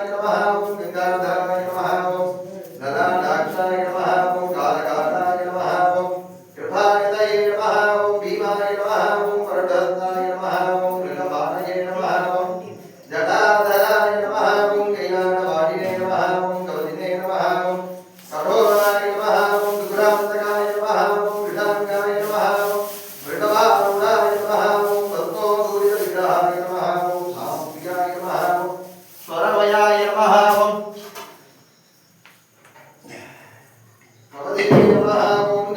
नमः गंगाधराय नमः नलाक्षाय नमः कालकालाय नमः कृपानिधये नमः भीमाय नमः वरदत्ताय नमः मृगपालये नमः जटाधराय नमः कैलासवासिने नमः कवचिने नमः कठोराय नमः दुरान्तकाय नमः वृषाङ्गाय नमः वृषभारूढाय नमः तत्त्वदूरितविग्रहाय नमः सात्विकाय नमः स्वरमयाय नमः भवदेवे नमः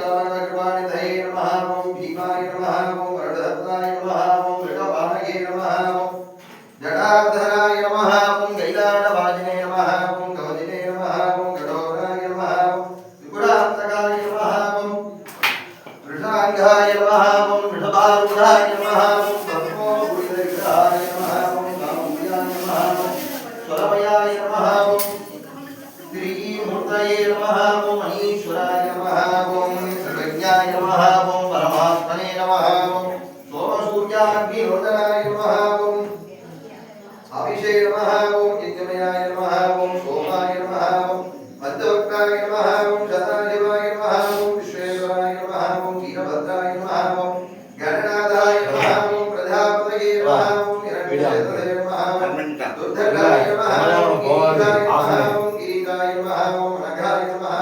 कालकृपानिधये नमः भीमाय नमः वरदत्ताय नमः मृगपालये नमः जटाधराय नमः कैलासवासिने नमः कवचिने नमः कठोराय नमः त्रिपुरान्तकाय नमः वृषाङ्गाय नमः वृषभारूढाय नमः तत्त्वदूरितविग्रहाय नमः सात्विकाय नमः स्वरमयाय नमः श्रीमूर्तये नमः मनीश्वराय नमः सर्वज्ञाय नमः परमात्मने नमः सोमसूर्याग्निहोत्राय नमः अभिषे नमः यज्ञमयाय नमः सोमाय नमः मध्यवक्त्राय नमः शताधिपाय नमः विश्वेश्वराय नमः वीरभद्राय नमः गणनाथाय नमः प्रजापतये नमः हिरण्यक्षेत्रये नमः दुर्धराय नमः गिरिकाय नमः नगाय नमः